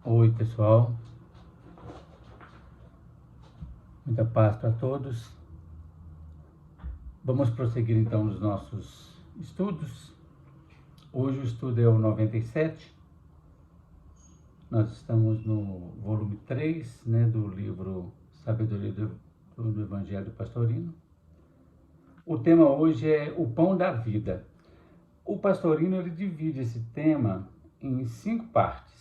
Oi, pessoal. Muita paz para todos. Vamos prosseguir então nos nossos estudos. Hoje o estudo é o 97. Nós estamos no volume 3, do livro Sabedoria do Evangelho Pastorino. O tema hoje é o pão da vida. O Pastorino ele divide esse tema em 5 partes.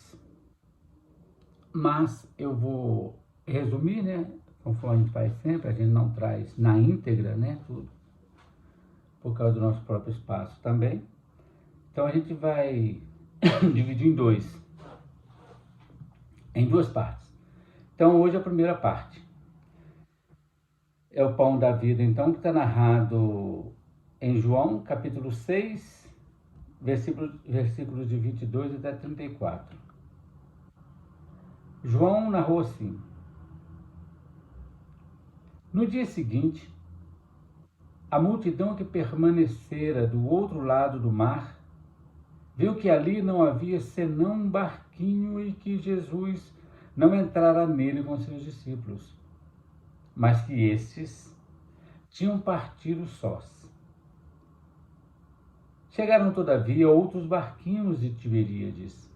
Mas eu vou resumir, conforme a gente faz sempre, a gente não traz na íntegra, tudo, por causa do nosso próprio espaço também. Então a gente vai dividir em duas partes. Então hoje a primeira parte é o pão da vida, então, que está narrado em João, capítulo 6, versículos de 22 até 34. João narrou assim: no dia seguinte, a multidão que permanecera do outro lado do mar viu que ali não havia senão um barquinho e que Jesus não entrara nele com seus discípulos, mas que estes tinham partido sós. Chegaram, todavia, outros barquinhos de Tiberíades,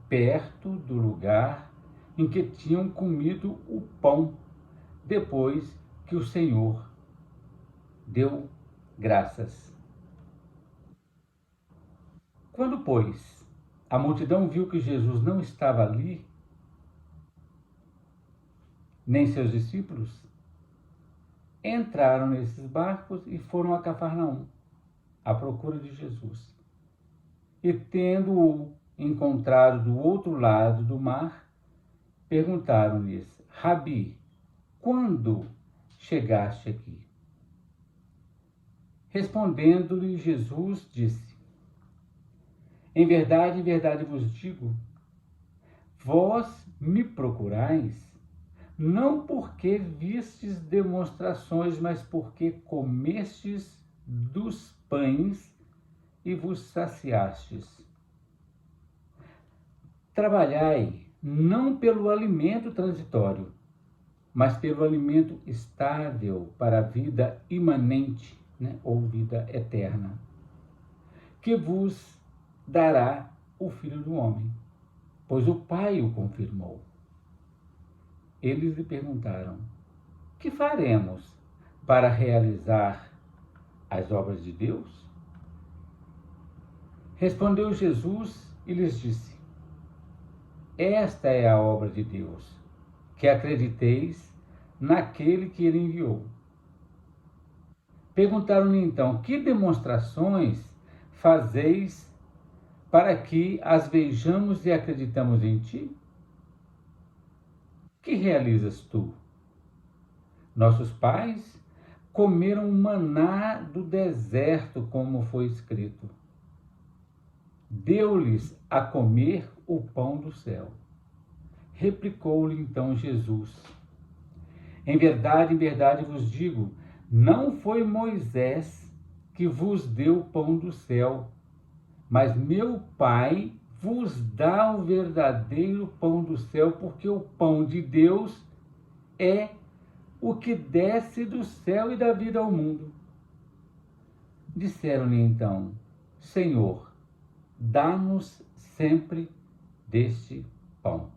perto do lugar em que tinham comido o pão, depois que o Senhor deu graças. Quando, pois, a multidão viu que Jesus não estava ali, nem seus discípulos, entraram nesses barcos e foram a Cafarnaum, à procura de Jesus. E, tendo-o encontrado do outro lado do mar, perguntaram-lhes: Rabi, quando chegaste aqui? Respondendo-lhe Jesus, disse: em verdade vos digo, vós me procurais, não porque vistes demonstrações, mas porque comestes dos pães e vos saciastes. Trabalhai não pelo alimento transitório, mas pelo alimento estável para a vida imanente, ou vida eterna, que vos dará o Filho do Homem, pois o Pai o confirmou. Eles lhe perguntaram: que faremos para realizar as obras de Deus? Respondeu Jesus e lhes disse: esta é a obra de Deus, que acrediteis naquele que ele enviou. Perguntaram-lhe então: que demonstrações fazeis para que as vejamos e acreditamos em ti? Que realizas tu? Nossos pais comeram maná do deserto, como foi escrito. Deu-lhes a comer o pão do céu. Replicou-lhe então Jesus: em verdade vos digo, não foi Moisés que vos deu o pão do céu, mas meu Pai vos dá o verdadeiro pão do céu, porque o pão de Deus é o que desce do céu e dá vida ao mundo. Disseram-lhe então: Senhor, dá-nos sempre deste pão.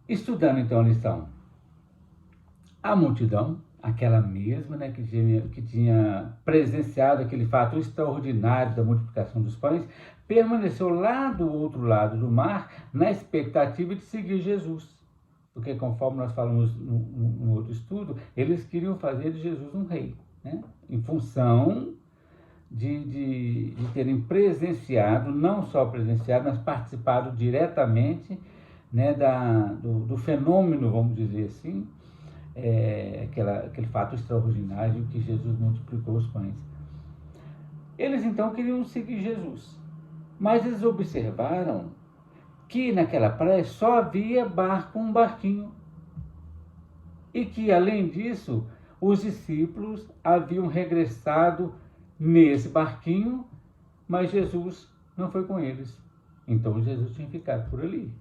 Estudando então a lição, a multidão, aquela mesma, que tinha presenciado aquele fato extraordinário da multiplicação dos pães, permaneceu lá do outro lado do mar na expectativa de seguir Jesus. Porque, conforme nós falamos no outro estudo, eles queriam fazer de Jesus um rei, em função de terem presenciado, não só presenciado, mas participado diretamente do fenômeno, vamos dizer assim, aquele fato extraordinário que Jesus multiplicou os pães. Eles então queriam seguir Jesus, mas eles observaram que naquela praia só havia um barquinho, e que, além disso, os discípulos haviam regressado nesse barquinho, mas Jesus não foi com eles. Então Jesus tinha ficado por ali.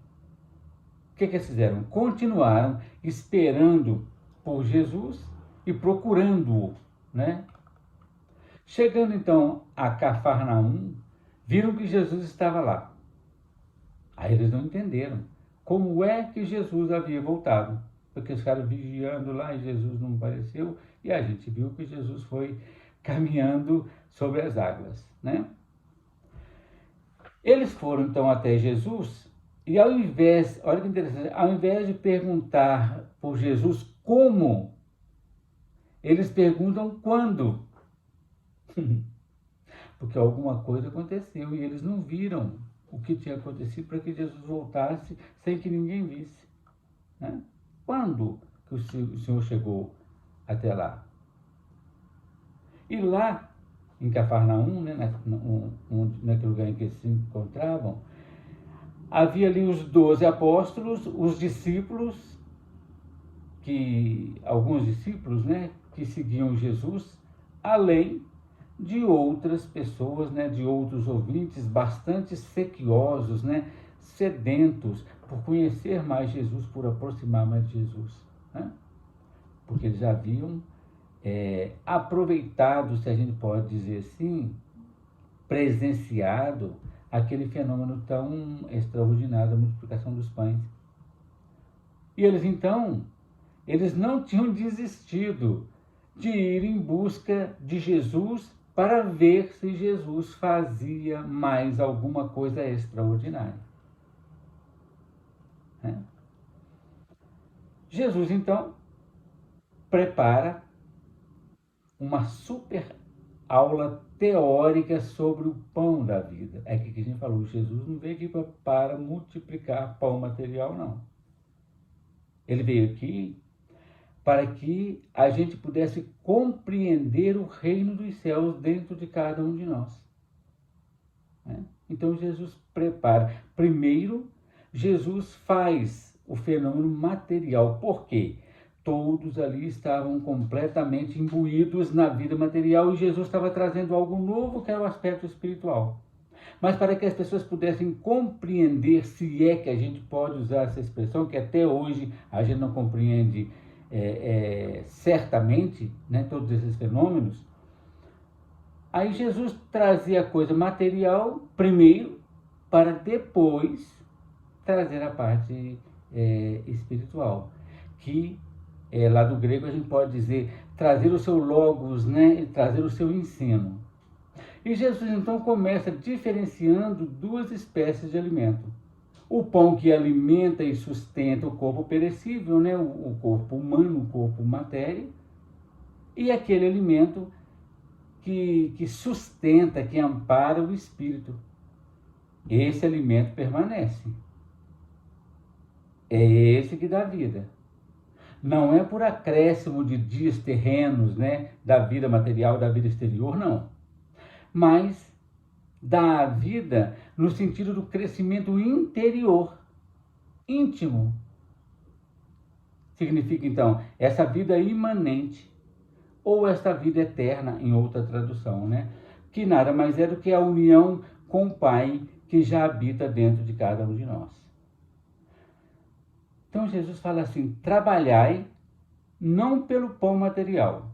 O que eles fizeram? Continuaram esperando por Jesus e procurando-o, né? Chegando então a Cafarnaum, viram que Jesus estava lá. Aí eles não entenderam como é que Jesus havia voltado. Porque eles ficaram vigiando lá e Jesus não apareceu. E a gente viu que Jesus foi caminhando sobre as águas, né? Eles foram então até Jesus e ao invés, olha que interessante, ao invés de perguntar por Jesus como, eles perguntam quando. Porque alguma coisa aconteceu e eles não viram o que tinha acontecido para que Jesus voltasse sem que ninguém visse, né? Quando que o Senhor chegou até lá? E lá, em Cafarnaum, né, naquele lugar em que eles se encontravam, havia ali os 12 apóstolos, os discípulos, alguns discípulos, né, que seguiam Jesus, além de outras pessoas, né, de outros ouvintes bastante sequiosos, né, sedentos por conhecer mais Jesus, por aproximar mais de Jesus, né? Porque eles já haviam aproveitado, se a gente pode dizer assim, presenciado aquele fenômeno tão extraordinário da multiplicação dos pães. E eles então, eles não tinham desistido de ir em busca de Jesus para ver se Jesus fazia mais alguma coisa extraordinária. Jesus então prepara uma super aula teórica sobre o pão da vida. É que a gente falou, Jesus não veio aqui para multiplicar pão material, não. Ele veio aqui para que a gente pudesse compreender o reino dos céus dentro de cada um de nós. Então Jesus prepara. Primeiro, Jesus faz o fenômeno material. Por quê? Todos ali estavam completamente imbuídos na vida material e Jesus estava trazendo algo novo, que era o aspecto espiritual. Mas para que as pessoas pudessem compreender, se é que a gente pode usar essa expressão, que até hoje a gente não compreende certamente, né, todos esses fenômenos, aí Jesus trazia a coisa material primeiro, para depois trazer a parte espiritual, que lá do grego a gente pode dizer trazer o seu logos, né, e trazer o seu ensino. E Jesus então começa diferenciando duas espécies de alimento. O pão que alimenta e sustenta o corpo perecível, né, o corpo humano, o corpo matéria, e aquele alimento que sustenta, que ampara o espírito. Esse alimento permanece. É esse que dá vida. Não é por acréscimo de dias terrenos, né, da vida material, da vida exterior, não. Mas dá vida no sentido do crescimento interior, íntimo. Significa, então, essa vida imanente, ou esta vida eterna, em outra tradução, né? Que nada mais é do que a união com o Pai que já habita dentro de cada um de nós. Então Jesus fala assim: trabalhai não pelo pão material,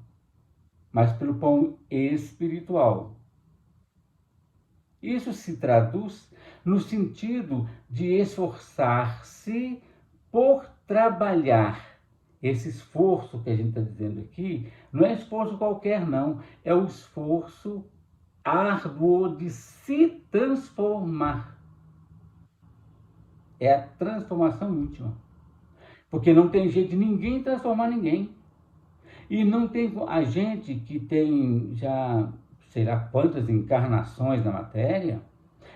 mas pelo pão espiritual. Isso se traduz no sentido de esforçar-se por trabalhar. Esse esforço que a gente está dizendo aqui não é esforço qualquer, não. É o esforço árduo de se transformar. É a transformação íntima. Porque não tem jeito de ninguém transformar ninguém. E não tem a gente que tem já, sei lá quantas encarnações na matéria,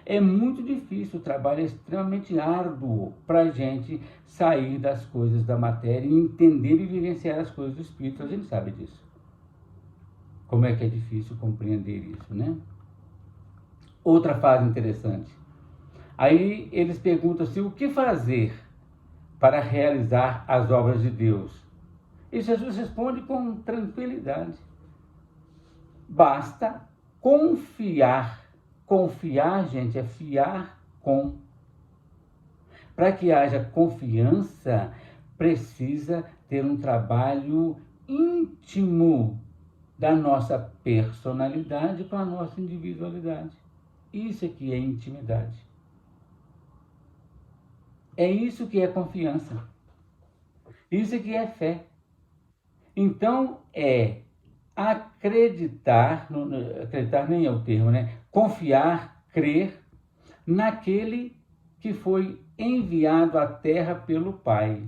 é muito difícil, o trabalho é extremamente árduo para a gente sair das coisas da matéria e entender e vivenciar as coisas do espírito. A gente sabe disso. Como é que é difícil compreender isso, né? Outra fase interessante. Aí eles perguntam assim: o que fazer para realizar as obras de Deus? E Jesus responde com tranquilidade: basta confiar. Confiar, gente, é fiar com Para que haja confiança, precisa ter um trabalho íntimo da nossa personalidade com a nossa individualidade. Isso aqui é intimidade. É isso que é confiança. Isso aqui é fé. Então, é acreditar, acreditar nem é o termo, né? Confiar, crer naquele que foi enviado à terra pelo Pai.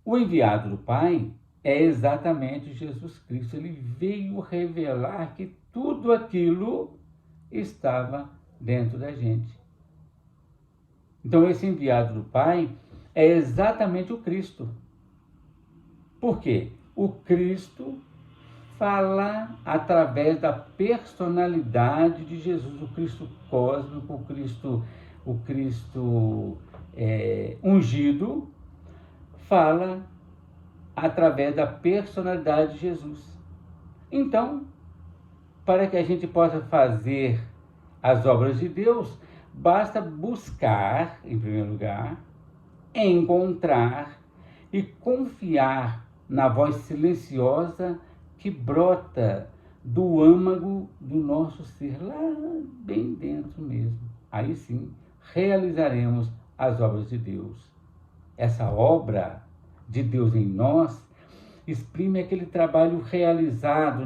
O enviado do Pai é exatamente Jesus Cristo. Ele veio revelar que tudo aquilo estava dentro da gente. Então, esse enviado do Pai é exatamente o Cristo. Por quê? O Cristo fala através da personalidade de Jesus, o Cristo cósmico, o Cristo ungido, fala através da personalidade de Jesus. Então, para que a gente possa fazer as obras de Deus, basta buscar, em primeiro lugar, encontrar e confiar na voz silenciosa que brota do âmago do nosso ser, lá bem dentro mesmo. Aí sim, realizaremos as obras de Deus. Essa obra de Deus em nós exprime aquele trabalho realizado,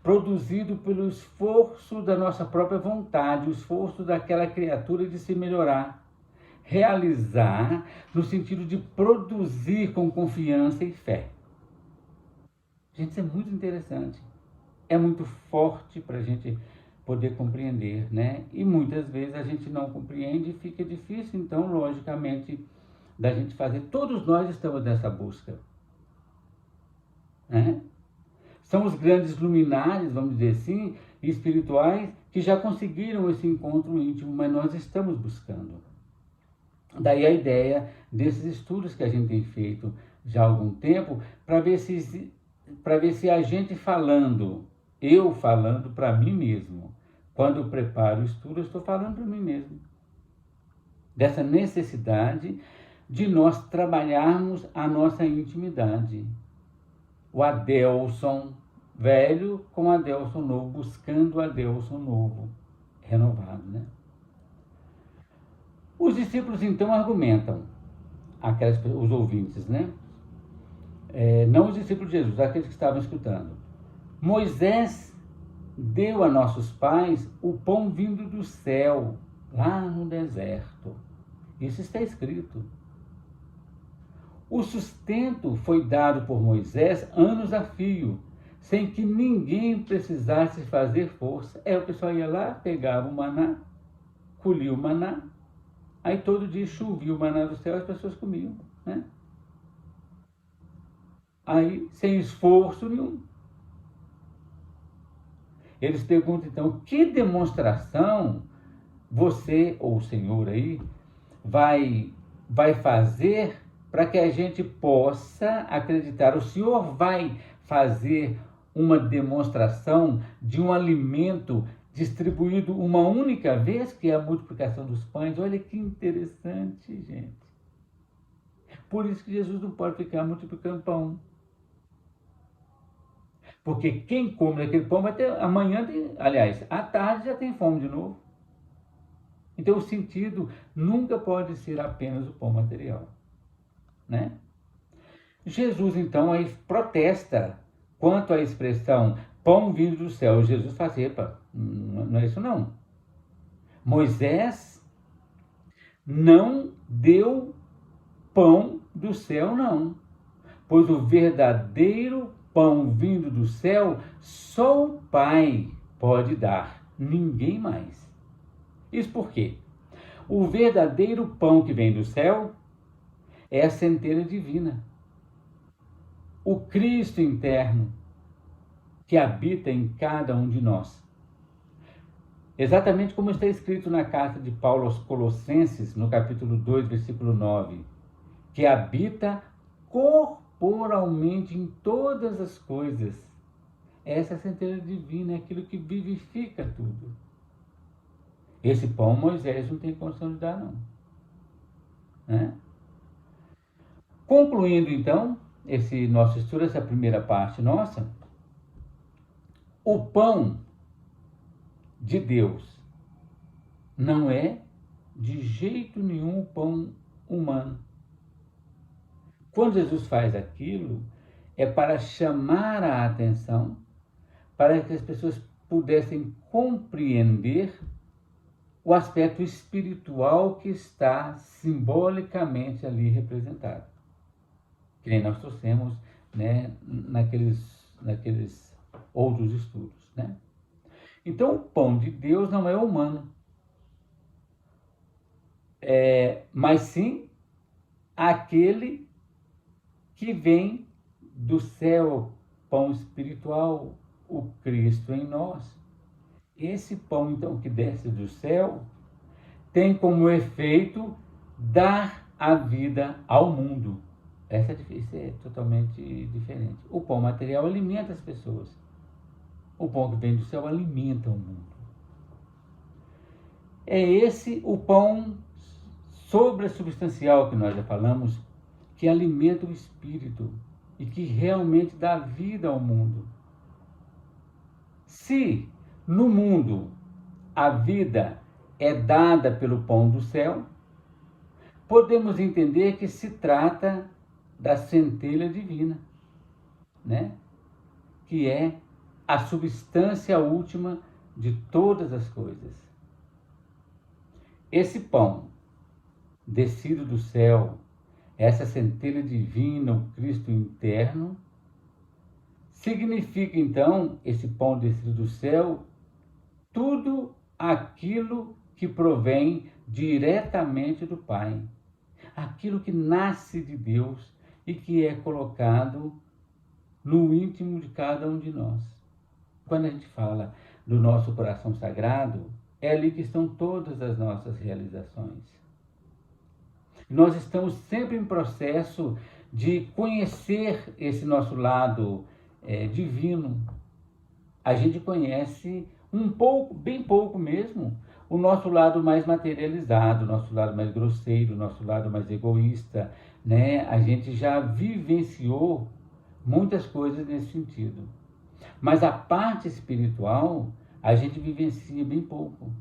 produzido pelo esforço da nossa própria vontade, o esforço daquela criatura de se melhorar. Realizar no sentido de produzir com confiança e fé. Gente, isso é muito interessante. É muito forte para a gente poder compreender, E muitas vezes a gente não compreende e fica difícil, então, logicamente, da gente fazer. Todos nós estamos nessa busca. São os grandes luminares, vamos dizer assim, espirituais, que já conseguiram esse encontro íntimo, mas nós estamos buscando. Daí a ideia desses estudos que a gente tem feito já há algum tempo, para ver se a gente falando, eu falando para mim mesmo, quando eu preparo o estudo, eu estou falando para mim mesmo. Dessa necessidade de nós trabalharmos a nossa intimidade. O Adelson velho com o Adelson novo, buscando o Adelson novo, renovado, Os discípulos, então, argumentam, os ouvintes, não os discípulos de Jesus, aqueles que estavam escutando. Moisés deu a nossos pais o pão vindo do céu, lá no deserto. Isso está escrito. O sustento foi dado por Moisés anos a fio, sem que ninguém precisasse fazer força. O pessoal ia lá, pegava o maná, colhia o maná, aí todo dia chovia o maná do céu e as pessoas comiam, Aí, sem esforço nenhum. Eles perguntam, então, que demonstração você, ou o Senhor aí, vai fazer para que a gente possa acreditar? O Senhor vai fazer uma demonstração de um alimento distribuído uma única vez, que é a multiplicação dos pães. Olha que interessante, gente. Por isso que Jesus não pode ficar multiplicando pão. Porque quem come daquele pão vai ter amanhã, à tarde já tem fome de novo. Então o sentido nunca pode ser apenas o pão material, Jesus então aí protesta quanto à expressão pão vindo do céu. Jesus faz, não é isso não. Moisés não deu pão do céu não, pois o verdadeiro pão vindo do céu só o Pai pode dar, ninguém mais. Isso por quê? O verdadeiro pão que vem do céu é a centelha divina. O Cristo interno que habita em cada um de nós. Exatamente como está escrito na carta de Paulo aos Colossenses, no capítulo 2, versículo 9, que habita corporalmente em todas as coisas. Essa centelha divina é aquilo que vivifica tudo. Esse pão Moisés não tem condição de dar, não. né? Concluindo, então, esse nosso estudo, essa primeira parte nossa, o pão de Deus não é de jeito nenhum o pão humano. Quando Jesus faz aquilo, é para chamar a atenção, para que as pessoas pudessem compreender o aspecto espiritual que está simbolicamente ali representado. Que nem nós trouxemos, né, naqueles outros estudos, né? Então, o pão de Deus não é humano, mas sim aquele que vem do céu, pão espiritual, o Cristo em nós. Esse pão, então, que desce do céu, tem como efeito dar a vida ao mundo. Isso é totalmente diferente. O pão material alimenta as pessoas. O pão que vem do céu alimenta o mundo. É esse o pão sobressubstancial que nós já falamos, que alimenta o espírito e que realmente dá vida ao mundo. Se no mundo a vida é dada pelo pão do céu, podemos entender que se trata da centelha divina, né? Que é a substância última de todas as coisas. Esse pão descido do céu, essa centelha divina, o Cristo interno, significa então, esse pão descido do céu, tudo aquilo que provém diretamente do Pai, aquilo que nasce de Deus e que é colocado no íntimo de cada um de nós. Quando a gente fala do nosso coração sagrado, é ali que estão todas as nossas realizações. Nós estamos sempre em processo de conhecer esse nosso lado divino. A gente conhece um pouco, bem pouco mesmo, o nosso lado mais materializado, o nosso lado mais grosseiro, o nosso lado mais egoísta, né? A gente já vivenciou muitas coisas nesse sentido. Mas a parte espiritual, a gente vivencia bem pouco.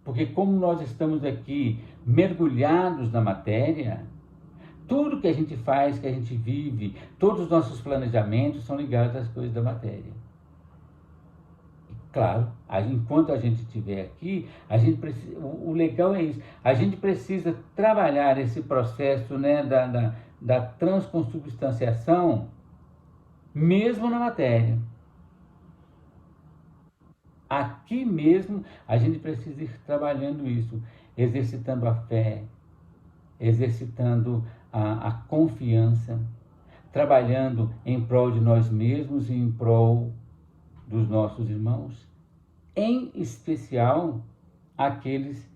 Porque como nós estamos aqui mergulhados na matéria, tudo que a gente faz, que a gente vive, todos os nossos planejamentos são ligados às coisas da matéria. Claro, enquanto a gente estiver aqui, a gente precisa, o legal é isso, a gente precisa trabalhar esse processo, né, da transconsubstanciação, mesmo na matéria. Aqui mesmo a gente precisa ir trabalhando isso, exercitando a fé, exercitando a confiança, trabalhando em prol de nós mesmos e em prol dos nossos irmãos, em especial aqueles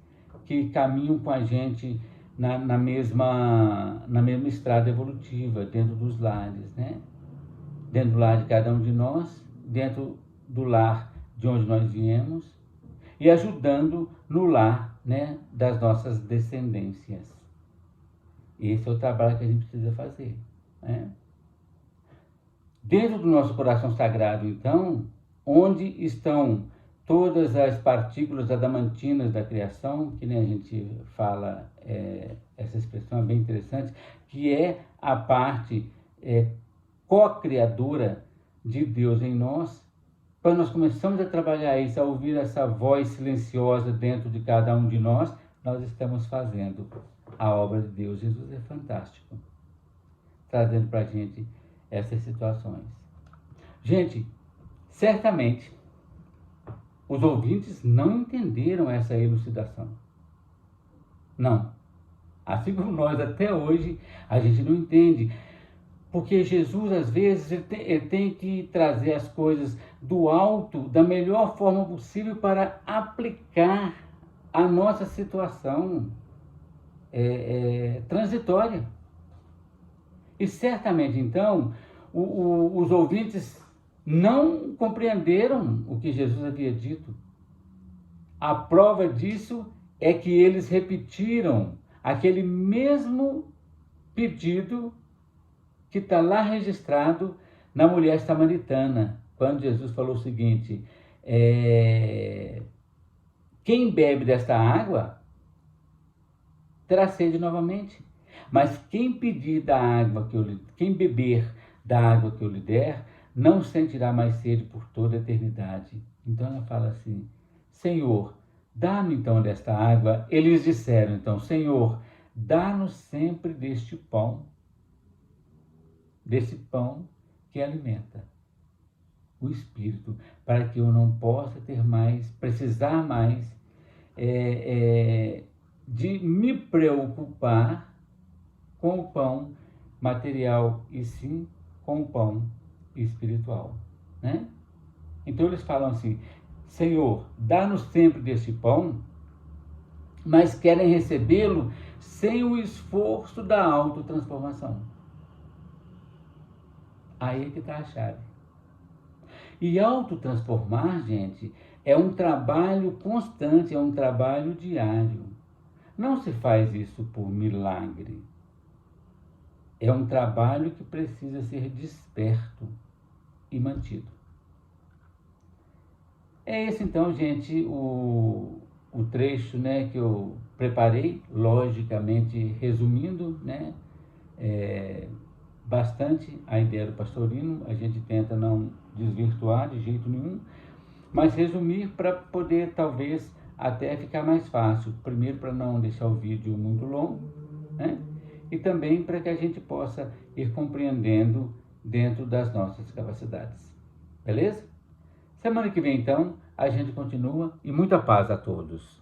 que caminham com a gente na mesma estrada evolutiva, dentro dos lares, né? Dentro do lar de cada um de nós, dentro do lar de onde nós viemos e ajudando no lar, né, das nossas descendências. Esse é o trabalho que a gente precisa fazer, né? Dentro do nosso coração sagrado, então, onde estão todas as partículas adamantinas da criação, que nem a gente fala, essa expressão é bem interessante, que é a parte co-criadora de Deus em nós. Quando nós começamos a trabalhar isso, a ouvir essa voz silenciosa dentro de cada um de nós, nós estamos fazendo a obra de Deus. Jesus é fantástico, trazendo para a gente essas situações. Gente, certamente, os ouvintes não entenderam essa elucidação. Não. Assim como nós, até hoje, a gente não entende. Porque Jesus, às vezes, ele tem que trazer as coisas do alto da melhor forma possível para aplicar a nossa situação transitória. E certamente, então, os ouvintes não compreenderam o que Jesus havia dito. A prova disso é que eles repetiram aquele mesmo pedido que está lá registrado na mulher samaritana, quando Jesus falou o seguinte: quem bebe desta água terá sede novamente, mas quem pedir da água quem beber da água que eu lhe der, não sentirá mais sede por toda a eternidade. Então ela fala assim: Senhor, dá-me então desta água. Eles disseram então: Senhor, dá-nos sempre deste pão que alimenta o espírito, para que eu não possa precisar mais de me preocupar com o pão material, e sim com o pão espiritual, né? Então eles falam assim: Senhor, dá-nos sempre desse pão, mas querem recebê-lo sem o esforço da autotransformação. Aí é que está a chave. E autotransformar, gente, é um trabalho constante, é um trabalho diário. Não se faz isso por milagre. É um trabalho que precisa ser desperto e mantido. É esse então, gente, o trecho, né, que eu preparei, logicamente resumindo, né, bastante a ideia do pastorino. A gente tenta não desvirtuar de jeito nenhum, mas resumir para poder talvez até ficar mais fácil. Primeiro, para não deixar o vídeo muito longo, né? E também para que a gente possa ir compreendendo dentro das nossas capacidades. Beleza? Semana que vem, então, a gente continua, e muita paz a todos.